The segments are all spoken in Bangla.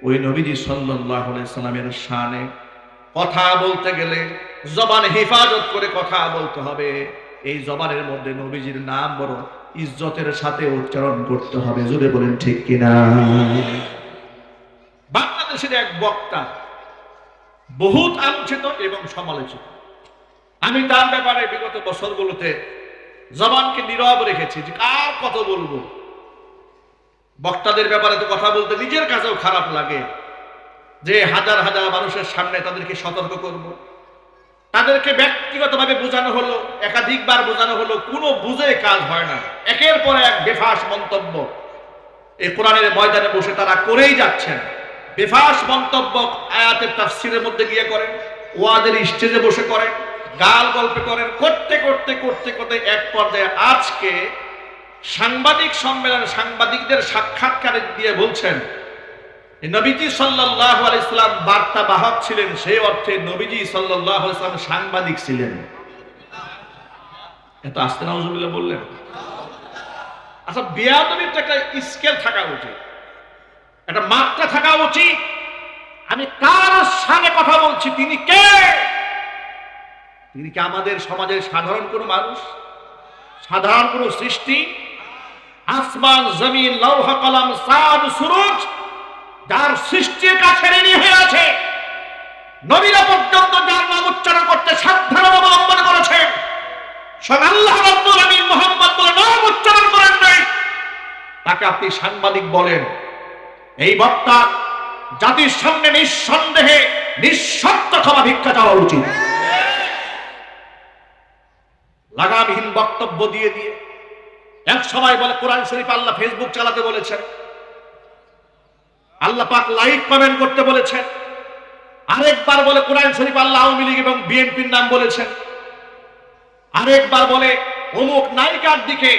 ওই নবীজি সাল্লাল্লাহু আলাইহি সাল্লামের শানে কথা বলতে গেলে জবান হেফাজত করে কথা বলতে হবে। এই জবানের মধ্যে নবীজির নাম বড় ইজ্জতের সাথে উচ্চারণ করতে হবে। জোরে বলেন ঠিক কিনা? বাংলাদেশের এক বক্তা বহুত আলোচিত এবং সমালোচিত। আমি তার ব্যাপারে বিগত বছরগুলোতে জবানকে নীরব রেখেছি যে কার কত বলবো। বক্তাদের ব্যাপারে তো কথা বলতে নিজের কাছেও খারাপ লাগে যে হাজার হাজার মানুষের সামনে তাদেরকে সতর্ক করব, তাদেরকে ব্যক্তিগতভাবে বোঝানো হলো, একাধিকবার বোঝানো হলো, কোনো বুঝে কাজ হয় না। একের পর এক বেফাস মন্তব্য এই কোরআনের ময়দানে বসে তারা করেই যাচ্ছেন। বেফাস মন্তব্য আয়াতের তাফসীরের মধ্যে গিয়ে করেন, ওয়াজের স্টেজে বসে করেন, গাল গল্প করেন, করতে করতে করতে করতে এক পর্যায়ে আজকে সাংবাদিক সম্মেলন সাংবাদিকদের সাক্ষাৎকার দিয়ে বলছেন নবীজি সাল্লাল্লাহু আলাইহি সাল্লাম বার্তা বাহক ছিলেন, সেই অর্থে নবীজি সাল্লাল্লাহু আলাইহি সাল্লাম সাংবাদিক ছিলেন। এত আস্তে নাউজুবিল্লাহ বললেন। আচ্ছা, বেয়াদবির একটা স্কেল থাকা উচিত, একটা মাত্রা থাকা উচিত। আমি কার সামনে কথা বলছি? তিনি কে? তিনি কি আমাদের সমাজের সাধারণ কোনো মানুষ, সাধারণ কোনো সৃষ্টি? আসমান জমিন লৌহ কলম চাঁদ সূরজ যার সৃষ্টির কাছে ঋণী হয়ে আছে, নবীরা পর্যন্ত যার নাম উচ্চারণ করতে সাবধানতা অবলম্বন করেছেন, স্বয়ং আল্লাহ রাব্বুল আলামিন মুহাম্মদ বলে নাম উচ্চারণ করেন নাই, তাকে আপনি সাংবাদিক বলেন? এই বক্তা জাতির সামনে নিঃসন্দেহে নিঃশর্ত ক্ষমা ভিক্ষা চাওয়া উচিত। লাগামহীন বক্তব্য দিয়ে দিয়ে এক সময় বলে কোরআন শরীফ আল্লাহ ফেসবুক চালাতে বলেছেন, আল্লাহ পাক লাইক কমেন্ট করতে বলেছেন, আরেকবার বলে কোরআন শরীফ আল্লাহ আওয়ামী লীগ এবং বিএনপির নাম বলেছেন, আরেকবার বলে অমুক নায়িকার দিকে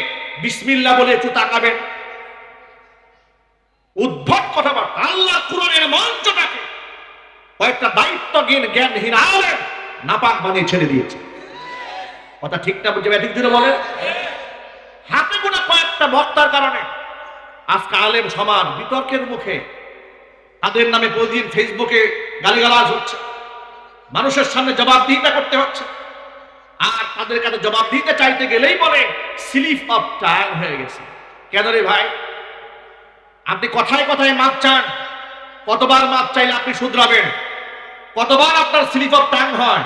বিসমিল্লাহ বলে একটু তাকাবেন। উদ্ভট কথাবার্তা। আল্লাহ কোরআনের মঞ্চটাকে কয়েকটা জ্ঞানহীন আলেম নাপাক বানিয়ে ছেড়ে দিয়েছে। কথা ঠিক না বুঝে ঠিক জুড়ে বলেন? হাতে গোনা কয়েকটা বক্তার কারণে আজকে আলেম সমাজ বিতর্কের মুখে, তাদের নামে প্রতিদিন ফেসবুকে গালিগালাজ হচ্ছে, মানুষের সামনে জবাবদিহিতা করতে হচ্ছে। আর তাদের কাছে জবাব দিতে চাইতে গেলেই বলে স্লিপ অফ টাং হয়ে গেছে। কেন রে ভাই? আপনি কথায় কথায় মাপ চান, কতবার মাপ চাইলে আপনি শুধরাবেন? কতবার আপনার স্লিপ অফ টাং হয়?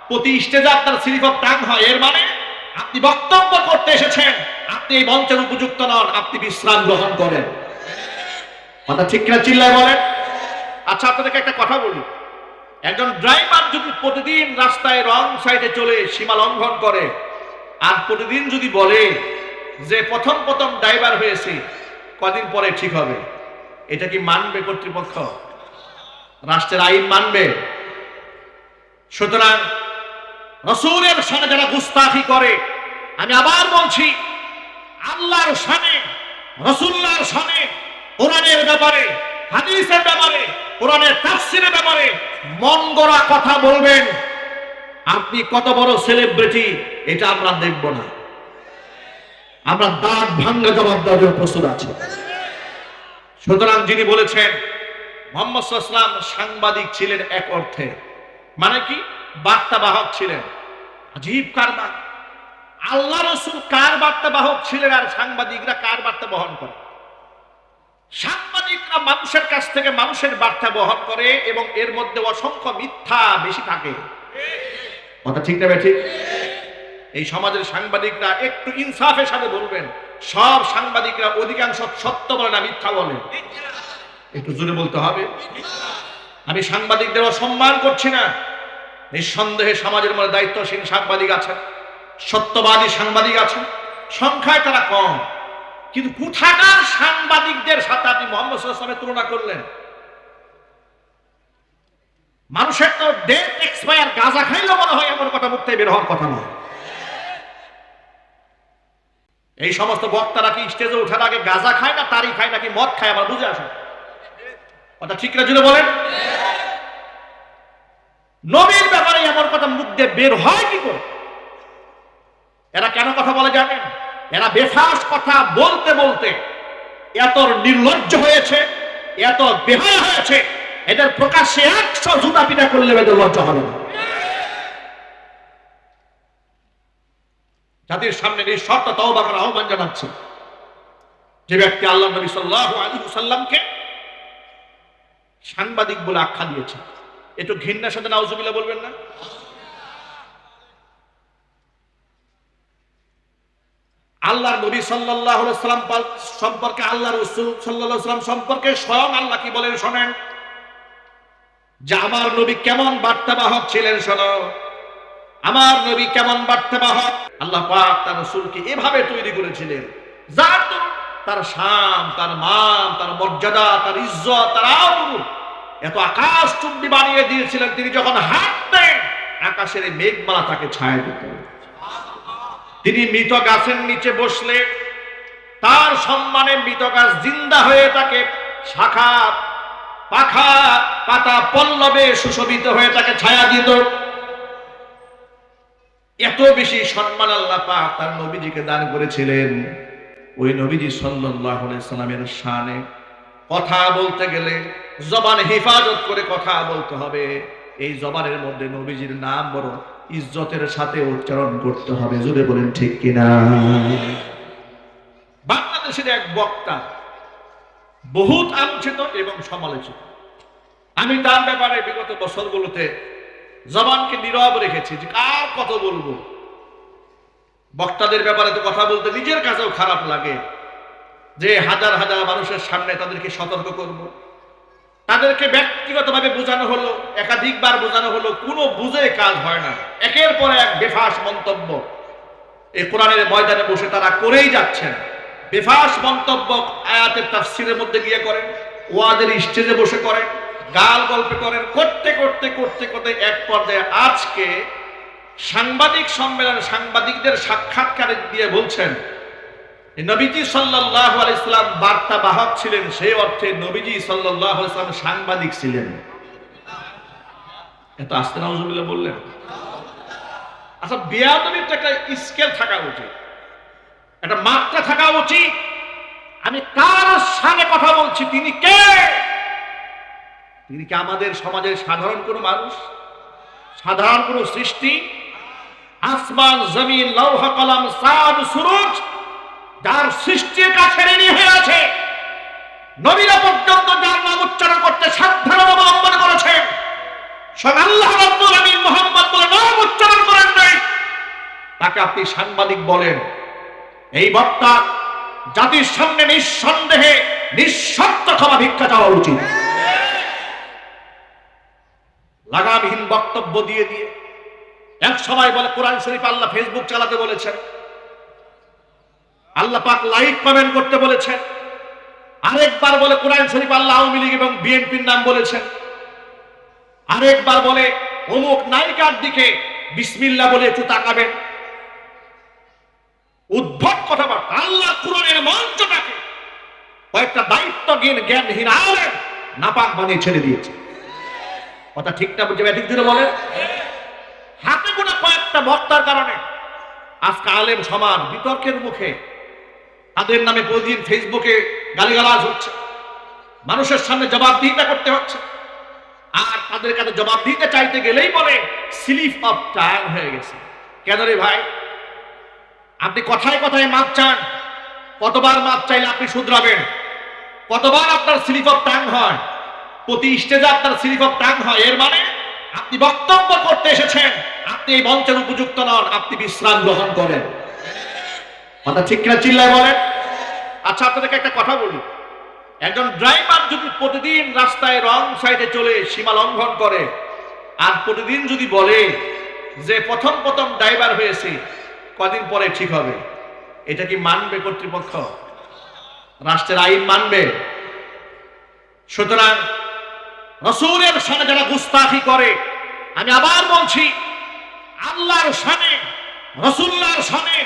প্রতি স্টেজে আপনার স্লিপ অফ টাং হয়। এর মানে আপনি বক্তব্য করতে এসেছেন, আপনি এই মঞ্চের উপযুক্ত নন, আপনি বিশ্রাম গ্রহণ করেন। কথা ঠিক কিনা চিল্লায় বলেন? আচ্ছা, আপনাদেরকে একটা কথা বলি, একজন ড্রাইভার যদি প্রতিদিন রাস্তায় রং সাইডে চলে সীমা লঙ্ঘন করে, আর প্রতিদিন যদি বলে যে প্রথম প্রথম ড্রাইভার হয়েছে, কদিন পরে ঠিক হবে, এটা কি মানবে কর্তৃপক্ষ? রাষ্ট্রের আইন মানবে? সুতরাং রাসূলের শানে যারা গুস্তাখি করে, আমি আবার বলছি, আল্লাহর শানে, রাসূলুল্লাহর শানে, কোরআনের ব্যাপারে, হাদিসের ব্যাপারে, কোরআনের তাফসীরের ব্যাপারে মন গড়া কথা বলবেন, আপনি কত বড় সেলিব্রিটি এটা আমরা দেখব না। আমরা দাঁত ভাঙ্গা জবাব দেওয়ার জন্য প্রস্তুত আছি। সুতরাং যিনি বলেছেন মুহাম্মদ সাল্লাল্লাহু আলাইহি ওয়াসাল্লাম সাংবাদিক ছিলেন, এক অর্থে মানে কি? বার্তা বাহক ছিলেন। আজীব কারবার। আল্লাহ রাসূল কার বার্তা বাহক ছিলেন আর সাংবাদিকরা কার বার্তা বহন করে? সাংবাদিকরা মানুষের কাছ থেকে মানুষের বার্তা বহন করে এবং এর মধ্যে অসংখ্য মিথ্যা বেশি থাকে। কথা ঠিক না ঠিক? এই সমাজের সাংবাদিকরা একটু ইনসাফের সাথে বলবেন, সব সাংবাদিকরা অধিকাংশ সত্য বলে না, মিথ্যা বলে। একটু জোরে বলতে হবে। আমি সাংবাদিকদের অসম্মান করছি না, নিঃসন্দেহে সমাজের মধ্যে দায়িত্বশীল সাংবাদিক আছেন, সত্যবাদী সাংবাদিক আছেন, সংখ্যায় তারা কম, কিন্তু কোথাকার সাংবাদিকদের সাথে আপনি মুহাম্মদ সাল্লাল্লাহু আলাইহি ওয়াসাল্লামের তুলনা করলেন? মানুষের তো ডেট এক্সপায়ার, গাঁজা খাইলেও মনে হয় এমন কথা মুখ থেকে বের হওয়ার কথা নয়। এই সমস্ত বক্তারা কি স্টেজে ওঠার আগে গাঁজা খায় না তারি খায় নাকি মদ খায়? আমার বুঝে আসে কথা ঠিক না জুড়ে বলেন? নবীর ব্যাপারে এমন কথা মুখ দিয়ে বের হয় কি করে? এরা কেন কথা বলে জানেন? এরা বেফাস কথা বলতে বলতে এত নির্লজ্জ হয়েছে, এত বেহায়া হয়েছে, এদের প্রকাশ্যে 100 জুতা পিটা করলে এদের লজ্জা হবে না। জাতির সামনে নিঃশর্ত তওবা করার আহ্বান জানাচ্ছে। যে ব্যক্তি আল্লাহ নবী সাল্লাল্লাহু আলাইহি ওয়াসাল্লামকে সাংবাদিক বলে আখ্যা দিয়েছে, একটু ঘৃণার সাথে নাউজুবিল্লাহ বলবেন না? আল্লাহর নবী সাল্লাল্লাহু আলাইহি ওয়াসাল্লাম সম্পর্কে, আল্লাহ রাসূল সাল্লাল্লাহু আলাইহি ওয়াসাল্লাম সম্পর্কে স্বয়ং আল্লাহ কি বলেন শোনেন, যে আমার নবী কেমন বার্তাবাহক ছিলেন শোনো, আমার নবী কেমন বার্তাবাহক। আল্লাহ পাক তার রাসূলকে এভাবে তৈরি করেছিলেন যার তার শান, তার মান, তার মর্যাদা, তার ইজ্জত, তার আবরু এত আকাশচুম্বী বানিয়ে দিয়েছিলেন, তিনি যখন হাঁটতেন আকাশের এই মেঘমালা তাকে ছায়া দিত। তিনি মৃত গাছের নিচে বসলে তার সম্মানে মৃত গাছ জিন্দা হয়ে তাকে শাখা পাখা পাতা পল্লবে সুশোভিত হয়ে তাকে ছায়া দিত। এত বেশি সম্মান আল্লাহ পাক তার নবীজিকে দান করেছিলেন। ওই নবীজি সাল্লাল্লাহু আলাইহি সাল্লামের শানে কথা বলতে গেলে জবান হেফাজত করে কথা বলতে হবে। এই জবানের মধ্যে নবীজির নাম বড় ইজ্জতের সাথে উচ্চারণ করতে হবে। জোরে বলেন ঠিক কিনা? বাংলাদেশের এক বক্তা বহুত আলোচিত এবং সমালোচিত। আমি তার ব্যাপারে বিগত বছরগুলোতে জবানকে নীরব রেখেছি যে কার কত বলবো। বক্তাদের ব্যাপারে তো কথা বলতে নিজের কাছেও খারাপ লাগে, যে হাজার হাজার মানুষের সামনে তাদেরকে সতর্ক করব, তাদেরকে ব্যক্তিগতভাবে বোঝানো হলো, একাধিকবার বোঝানো হলো, কোনো বুঝে কাজ হয় না। একের পর এক বেফাস মন্তব্য এই কোরআনের ময়দানে বসে তারা করেই যাচ্ছেন। বেফাস মন্তব্য আয়াতের তাফসীরের মধ্যে গিয়ে করেন, ওয়াজের স্টেজে বসে করেন, গাল গল্পে করেন, করতে করতে করতে করতে এক পর্যায়ে আজকে সাংবাদিক সম্মেলন সাংবাদিকদের সাক্ষাৎকার দিয়ে বলছেন নবীজি সাল্লাল্লাহু আলাইহি সাল্লাম বার্তাবাহক ছিলেন, সেই অর্থে নবীজি সাল্লাল্লাহু আলাইহি সাল্লাম সাংবাদিক ছিলেন। এত আস্তে নাউজুবিল্লাহ বললেন। আচ্ছা, বেয়াদবির একটা স্কেল থাকা উচিত, একটা মাত্রা থাকা উচিত। আমি কার সামনে কথা বলছি, তিনি কে? তিনি কি আমাদের সমাজের সাধারণ কোনো মানুষ, সাধারণ কোনো সৃষ্টি? আসমান জমিন লৌহ কলম চাঁদ সূরজ যার সৃষ্টির কাছে ঋণী হয়ে আছে, নবীরা পর্যন্ত যার নাম উচ্চারণ করতে সাবধানতা অবলম্বন করেছেন, স্বয়ং আল্লাহ রাব্বুল আলামিন মুহাম্মদ বলে নাম উচ্চারণ করেন নাই, তাকে আপনি সাংবাদিক বলেন? এই বক্তা জাতির সামনে নিঃসন্দেহে নিঃশর্ত ক্ষমা ভিক্ষা চাওয়া উচিত। লাগামহীন বক্তব্য দিয়ে দিয়ে এক সময় বলে কোরআন শরীফ আল্লাহ ফেসবুক চালাতে বলেছেন, আল্লাহ পাক লাইক কমেন্ট করতে বলেছেন, আরেকবার বলে কোরআন শরীফ আল্লাহ আওয়ামী লীগ এবং বিএনপির নাম বলেছেন, আরেকবার বলে অমুক নায়িকার দিকে বিসমিল্লাহ বলে একটু তাকাবেন। উদ্ভট কথাবার্তা। আল্লাহ কোরআনের মঞ্চটাকে কয়েকটা জ্ঞানহীন আলেম নাপাক বানিয়ে ছেড়ে দিয়েছে। কথা ঠিক না বুঝে ব্যাঠিক জুড়ে বলেন? হাতে গোনা কয়েকটা বক্তার কারণে আজকে আলেম সমাজ বিতর্কের মুখে, তাদের নামে প্রতিদিন ফেসবুকে গালিগালাজ হচ্ছে, মানুষের সামনে জবাবদিহিতা করতে হচ্ছে। আর তাদের কাছে জবাবদিহিতা চাইতে গেলেই বলে স্লিপ অফ টাং হয়ে গেছে। কেন রে ভাই? আপনি কথায় কথায় মাপ চান, কতবার মাপ চাইলে আপনি শুধরাবেন? কতবার আপনার স্লিপ অফ টাং হয়? প্রতি স্টেজে আপনার স্লিপ অফ টাং হয়। এর মানে আপনি বক্তব্য করতে এসেছেন, আপনি এই মঞ্চের উপযুক্ত নন, আপনি বিশ্রাম গ্রহণ করেন। কথা ঠিক কিনা চিল্লায় বলেন? আচ্ছা, আপনাদেরকে একটা কথা বলি, একজন ড্রাইভার যদি প্রতিদিন রাস্তায় রং সাইডে চলে সীমা লঙ্ঘন করে, আর প্রতিদিন যদি বলে যে প্রথম প্রথম ড্রাইভার হয়েছে, কদিন পরে ঠিক হবে, এটা কি মানবে কর্তৃপক্ষ? রাষ্ট্রের আইন মানবে? সুতরাং রাসূলের শানে যারা গুস্তাখি করে, আমি আবার বলছি, আল্লাহর শানে, রাসূলুল্লাহর শানে,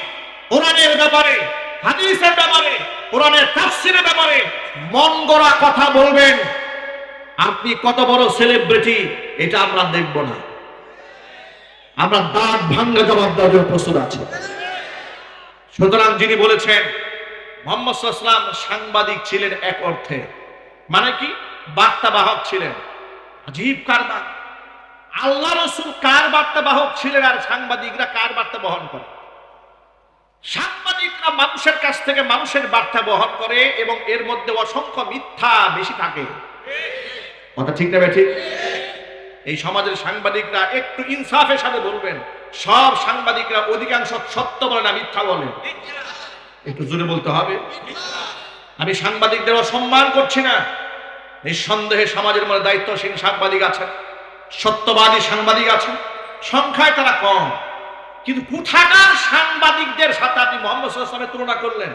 কোরআনের ব্যাপারে, হাদিসের ব্যাপারে, কোরআনের তাফসীরের ব্যাপারে মন গড়া কথা বলবেন, আপনি কত বড় সেলিব্রিটি এটা আমরা দেখব না। আমরা দাঁত ভাঙ্গা জবাব দেওয়ার জন্য প্রস্তুত আছি। সুতরাং যিনি বলেছেন মুহাম্মদ সাল্লাল্লাহু আলাইহি ওয়াসাল্লাম সাংবাদিক ছিলেন, এক অর্থে মানে কি? বার্তাবাহক ছিলেন। আজীব কারবার। আল্লাহ রাসূল কার বার্তাবাহক ছিলেন আর সাংবাদিকরা কার বার্তা বহন করে? সাংবাদিকরা মানুষের কাছ থেকে মানুষের বার্তা বহন করে এবং এর মধ্যে অসংখ্য মিথ্যা বেশি থাকে। কথা ঠিক না ঠিক? এই সমাজের সাংবাদিকরা একটু ইনসাফের সাথে বলবেন, সব সাংবাদিকরা অধিকাংশ সত্য বলে না, মিথ্যা বলে। একটু জোরে বলতে হবে। আমি সাংবাদিকদের অসম্মান করছি না। নিঃসন্দেহে সমাজের মধ্যে দায়িত্বশীল সাংবাদিক আছেন, সত্যবাদী সাংবাদিক আছেন, সংখ্যায় তারা কম। কিন্তু কোথাকার সাংবাদিকদের সাথে আপনি মুহাম্মদ সাল্লাল্লাহু আলাইহি ওয়াসাল্লামের তুলনা করলেন?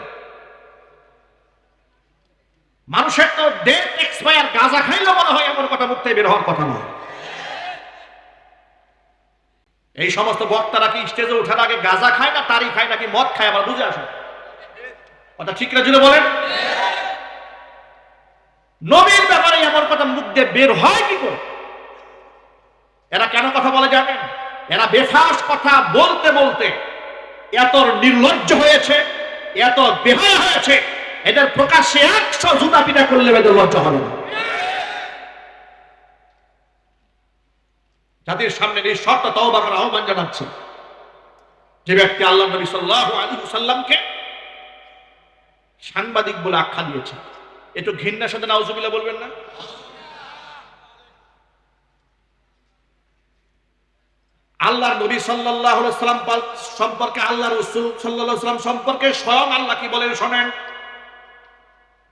মানুষের তো ডেট এক্সপায়ার, গাঁজা খাইলেও মনে হয় এমন কথা মুখ থেকে বের হওয়ার কথা নয়। এই সমস্ত বক্তারা কি স্টেজে ওঠার আগে গাঁজা খায় না তারি খায় নাকি মদ খায়? আমার বুঝে আসে কথা ঠিক না? জুড়ে বলেন। নবীর ব্যাপারে এমন কথা মুখ দিয়ে বের হয় কি করে? এরা কেন কথা বলে জানেন? এরা বেফাস কথা বলতে বলতে এত নির্লজ্জ হয়েছে, এত বেহায়া হয়েছে, এদের প্রকাশ্যে 100 জুতা পিটা করলে এদের লজ্জা হবে না। জাতির সামনে নিঃশর্ত তওবা করার আহ্বান জানাচ্ছে। যে ব্যক্তি আল্লাহ নবী সাল্লাল্লাহু আলাইহি ওয়াসাল্লামকে সাংবাদিক বলে আখ্যা দিয়েছে, একটু ঘৃণার সাথে নাউজুবিল্লাহ বলবেন না? আল্লাহর নবী সাল্লাল্লাহু আলাইহি ওয়াসাল্লাম সম্পর্কে, আল্লাহর রাসূল সাল্লাল্লাহু আলাইহি ওয়াসাল্লাম সম্পর্কে স্বয়ং আল্লাহ কি বলেন শুনেন।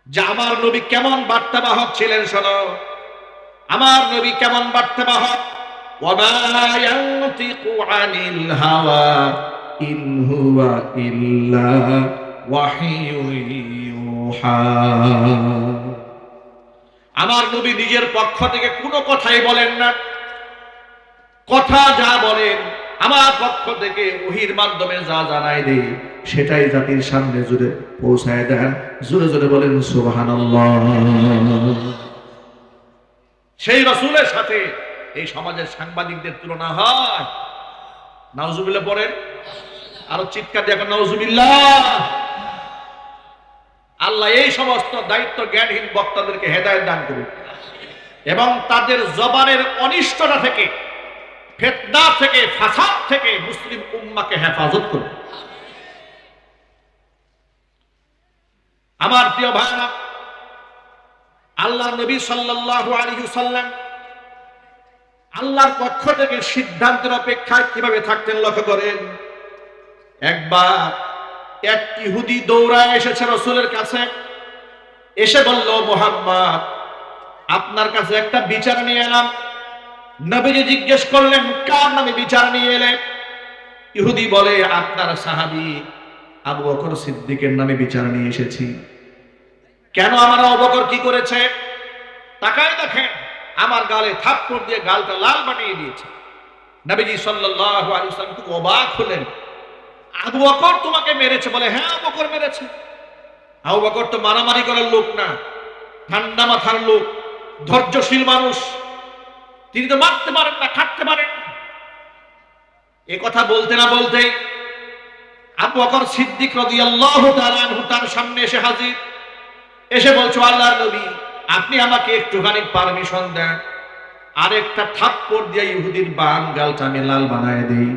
যে আমার নবী কেমন বার্তাবাহক ছিলেন শোনো। আমার নবী কেমন বার্তাবাহক। ওয়ামা ইয়ানতিকু আনিল হাওয়া ইন হুয়া ইল্লা ওয়াহিয়ুন ইউহা। আমার নবী নিজের পক্ষ থেকে কোনো কথাই বলেন না। কথা যা বলেন আমার পক্ষ থেকে ওহীর মাধ্যমে যা জানাই দেই সেটাই জাতির সামনে জুড়ে পৌঁছায় দেন। জোরে জোরে বলেন সুবহানাল্লাহ। সেই রাসূলের সাথে এই সমাজের সাংবাদিকদের তুলনা হয়? নাউজুবিল্লাহ পড়েন, আরো চিৎকার দিয়ে এখন নাউজুবিল্লাহ। আল্লাহ এই সমস্ত দায়িত্ব জ্ঞানহীন বক্তাদেরকে হেদায়েত দান করুন এবং তাদের জবানের অনিষ্টতা থেকে, ফিতনা থেকে, ফাসাদ থেকে মুসলিম উম্মাহকে হেফাজত করুন। আমার প্রিয় ভাইরা, আল্লাহ নবী সাল্লাল্লাহু আলাইহি ওয়াসাল্লাম আল্লাহর পক্ষ থেকে সিদ্ধান্তের অপেক্ষায় কিভাবে থাকতেন লক্ষ্য করেন। একবার এক ইহুদি দৌড়ায় এসেছে রাসূলের কাছে, এসে বলল, মুহাম্মদ আপনার কাছে একটা বিচার নিয়ে এলাম। নবীজি জিজ্ঞেস করলেন, কার নামে বিচার নিয়ে এলেন? ইহুদি বলে, আপনার সাহাবী আবু বকর সিদ্দিকের নামে বিচার নিয়ে এসেছি। কেন? আমার আবু বকর কি করেছে? তাকায় দেখেন, আমার গালে থাপ্পড় দিয়ে গালটা লাল বানিয়ে দিয়েছে। নবীজি সাল্লাল্লাহু আলাইহি ওয়াসাল্লাম খুব অবাক হলেন। আবু বকর তোমাকে মেরেছে? বলে, হ্যাঁ আবু বকর মেরেছে। আবু বকর তো মারামারি করার লোক না, ঠান্ডা মাথার লোক, ধৈর্যশীল মানুষ। তিনি তো মারতে পারেন না, কাটতে পারেন না। এ কথা বলতে না বলতেই আবু বকর সিদ্দিক রাদিয়াল্লাহু তাআলা আনহু তার সামনে এসে হাজির। এসে বলছো, আল্লাহর নবী আপনি আমাকে একটুখানি পারমিশন দেন, আরেকটা থাপ্পড় দিয়ে ইহুদির বাম গালটা আমি লাল বানায় দেই।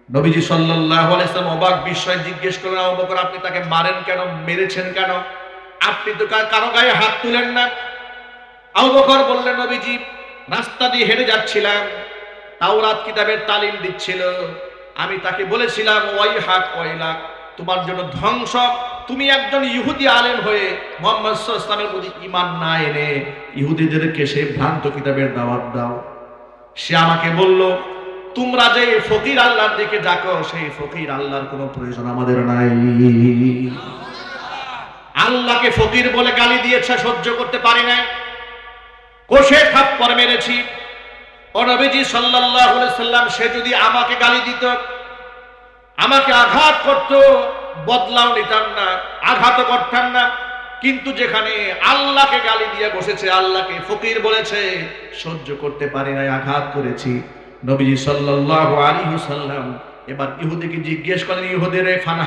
নবীজি সাল্লাল্লাহু আলাইহি ওয়াসাল্লাম অবাক বিস্ময়ে জিজ্ঞেস করলেন, আবু বকর আপনি তাকে মারেন কেন, মেরেছেন কেন? আপনি তো কারো গায়ে হাত তুলেন না। আবু বকর বললেন, নবীজি রাস্তা দিয়ে হেঁটে যাচ্ছিলাম, তাওরাত কিতাবের তালিম দিচ্ছিল, আমি তাকে বলেছিলাম, ওয়াইহাক ওয়াইলাক, তোমার জন্য ধ্বংস। তুমি একজন ইহুদি আলেম হয়ে মুহাম্মদ সাল্লাল্লাহু আলাইহি ওয়াসাল্লামের প্রতি ঈমান না এনে ইহুদিদেরকে সেই ভ্রান্ত কিতাবের দাওয়াত দাও। সে আমাকে বলল, তোমরা যে ফকির আল্লাহর দিকে ডাকো, সেই ফকির আল্লাহর কোনো প্রয়োজন আমাদের নাই। আল্লাহকে ফকির বলে গালি দিয়েছে, সহ্য করতে পারি নাই, কষে থাপ্পড় মেরেছি। ও নবীজি সাল্লাল্লাহু আলাইহি ওয়াসাল্লাম সে যদি আমাকে গালি দিত, আমাকে আঘাত করত, বদলাও নিতাম না, আঘাত করতাম না। কিন্তু যেখানে আল্লাহকে গালি দিয়ে বসেছে, আল্লাহকে ফকির বলেছে, সহ্য করতে পারি নাই, আঘাত করেছি। নবীজি সাল্লাল্লাহু আলাইহি ওয়াসাল্লাম এবার ইহুদিকে জিজ্ঞেস করেন, ইহুদিরে ফানা